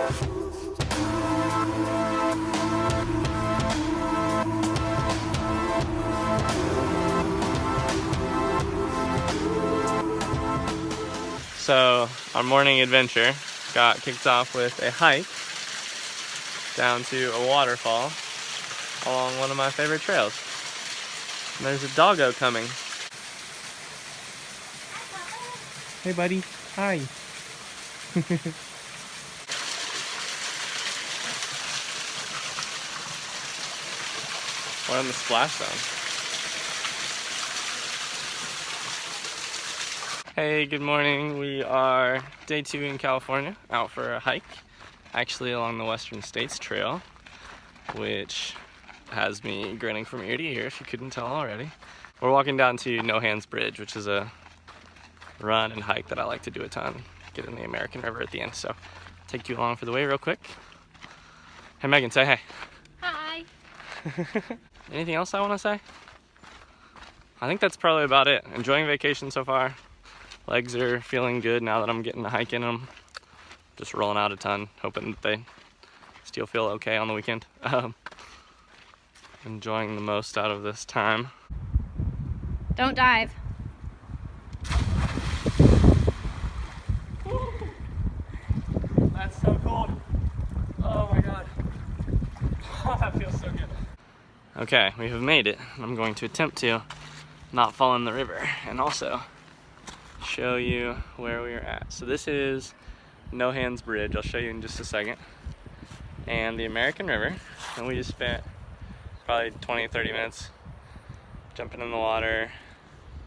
So our morning adventure got kicked off with a hike down to a waterfall along one of my favorite trails. And there's a doggo coming. Hey buddy, hi. We're in the splash zone. Hey, good morning. We are day 2 in California, out for a hike, actually along the Western States Trail, which has me grinning from ear to ear if you couldn't tell already. We're walking down to No Hands Bridge, which is a run and hike that I like to do a ton, get in the American River at the end, so I'll take you along for the way real quick. Hey Megan, say hey. Hi. Anything else I want to say? I think that's probably about it. Enjoying vacation so far. Legs are feeling good now that I'm getting to hike in them. Just rolling out a ton, hoping that they still feel okay on the weekend. Enjoying the most out of this time. Don't dive. That's so cold. Oh my god. Oh, that feels so good. Okay, we have made it. I'm going to attempt to not fall in the river and also show you where we are at. So this is No Hands Bridge. I'll show you in just a second. And the American River. And we just spent probably 20-30 minutes jumping in the water,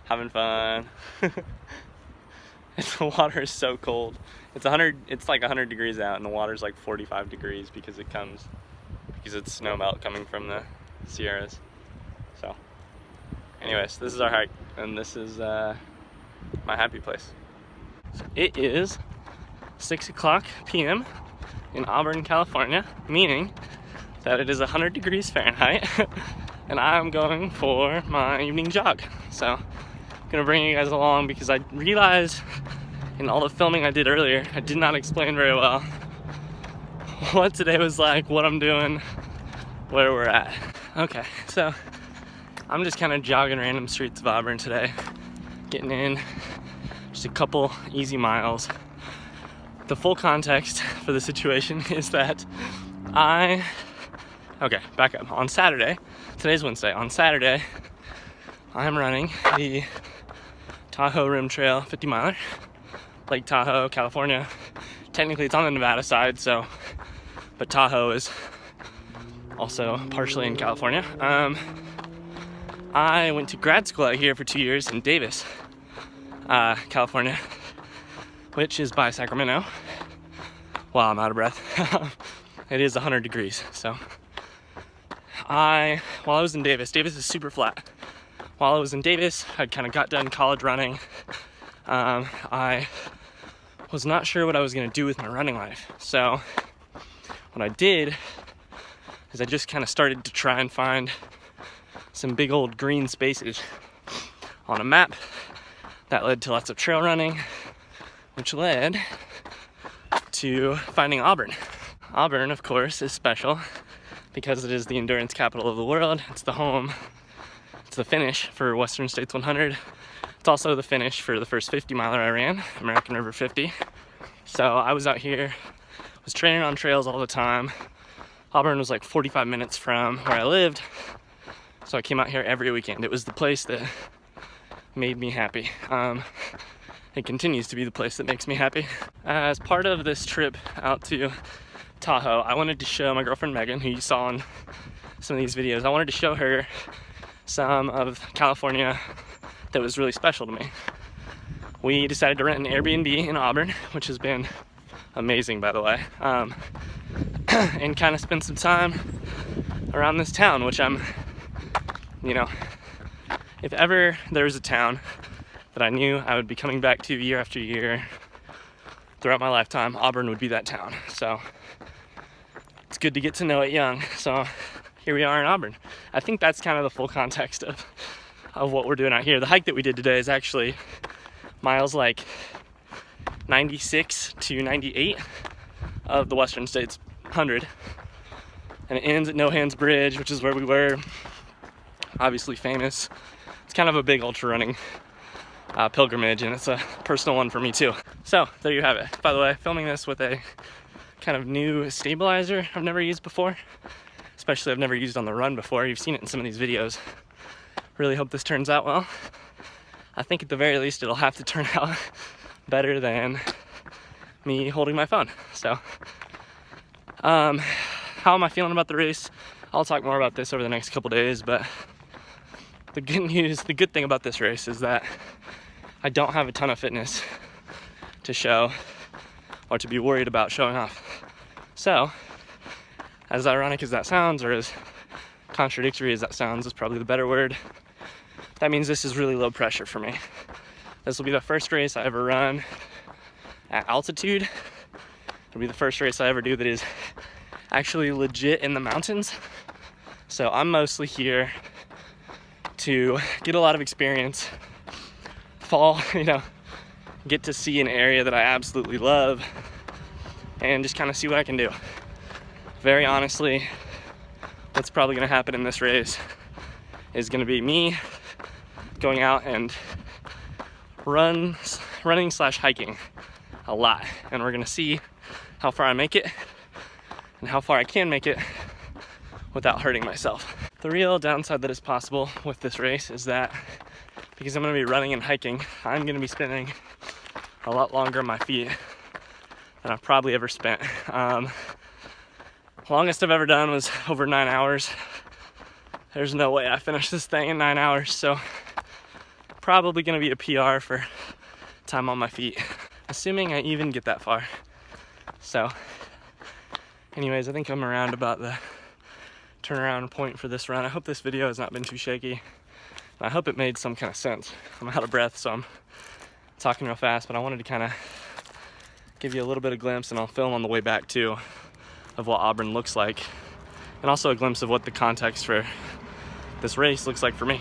having fun. The water is so cold. It's like 100 degrees out, and the water's like 45 degrees because it's snow melt coming from the Sierras. So anyways, this is our hike, and this is my happy place. So it is 6:00 p.m. in Auburn, California, meaning that it is 100 degrees Fahrenheit, and I'm going for my evening jog. So I'm gonna bring you guys along because I realized in all the filming I did earlier, I did not explain very well what today was like, what I'm doing, where we're at. Okay, so I'm just kind of jogging random streets of Auburn today, getting in just a couple easy miles. The full context for the situation is that okay, back up. On Saturday, today's Wednesday, on Saturday, I'm running the Tahoe Rim Trail 50 miler, Lake Tahoe, California. Technically it's on the Nevada side, so, but Tahoe is also partially in California. I went to grad school out here for 2 years in Davis, California, which is by Sacramento. Wow, I'm out of breath. It is 100 degrees, so while I was in Davis is super flat. While I was in Davis, I kind of got done college running. I was not sure what I was gonna do with my running life. So what I did is I just kind of started to try and find some big old green spaces on a map. That led to lots of trail running, which led to finding Auburn. Auburn, of course, is special because it is the endurance capital of the world. It's the home, it's the finish for Western States 100. It's also the finish for the first 50 miler I ran, American River 50. So I was out here, was training on trails all the time. Auburn was like 45 minutes from where I lived, so I came out here every weekend. It was the place that made me happy. It continues to be the place that makes me happy. As part of this trip out to Tahoe, I wanted to show my girlfriend Megan, who you saw in some of these videos, I wanted to show her some of California that was really special to me. We decided to rent an Airbnb in Auburn, which has been amazing, by the way, and kind of spend some time around this town, which I'm, you know, if ever there was a town that I knew I would be coming back to year after year throughout my lifetime, Auburn would be that town. So it's good to get to know it young. So here we are in Auburn. I think that's kind of the full context of what we're doing out here. The hike that we did today is actually miles like 96 to 98 of the Western States 100. And it ends at No Hands Bridge, which is where we were. Obviously famous. It's kind of a big ultra running pilgrimage, and it's a personal one for me too. So there you have it. By the way, filming this with a kind of new stabilizer I've never used before. Especially I've never used on the run before. You've seen it in some of these videos. Really hope this turns out well. I think at the very least it'll have to turn out better than me holding my phone. So, how am I feeling about the race? I'll talk more about this over the next couple days, but the good thing about this race is that I don't have a ton of fitness to show or to be worried about showing off. So, as ironic as that sounds, or as contradictory as that sounds is probably the better word, that means this is really low pressure for me. This will be the first race I ever run at altitude. It'll be the first race I ever do that is actually legit in the mountains. So I'm mostly here to get a lot of experience, get to see an area that I absolutely love, and just kind of see what I can do. Very honestly, what's probably gonna happen in this race is gonna be me going out and running/hiking a lot, and we're gonna see how far I make it and how far I can make it without hurting myself. The real downside that is possible with this race is that because I'm gonna be running and hiking, I'm gonna be spending a lot longer on my feet than I've probably ever spent. Longest I've ever done was over 9 hours. There's no way I finished this thing in 9 hours, so probably gonna be a PR for time on my feet, assuming I even get that far. So anyways, I think I'm around about the turnaround point for this run. I hope this video has not been too shaky. I hope it made some kind of sense. I'm out of breath, so I'm talking real fast, but I wanted to kind of give you a little bit of glimpse, and I'll film on the way back too, of what Auburn looks like, and also a glimpse of what the context for this race looks like for me.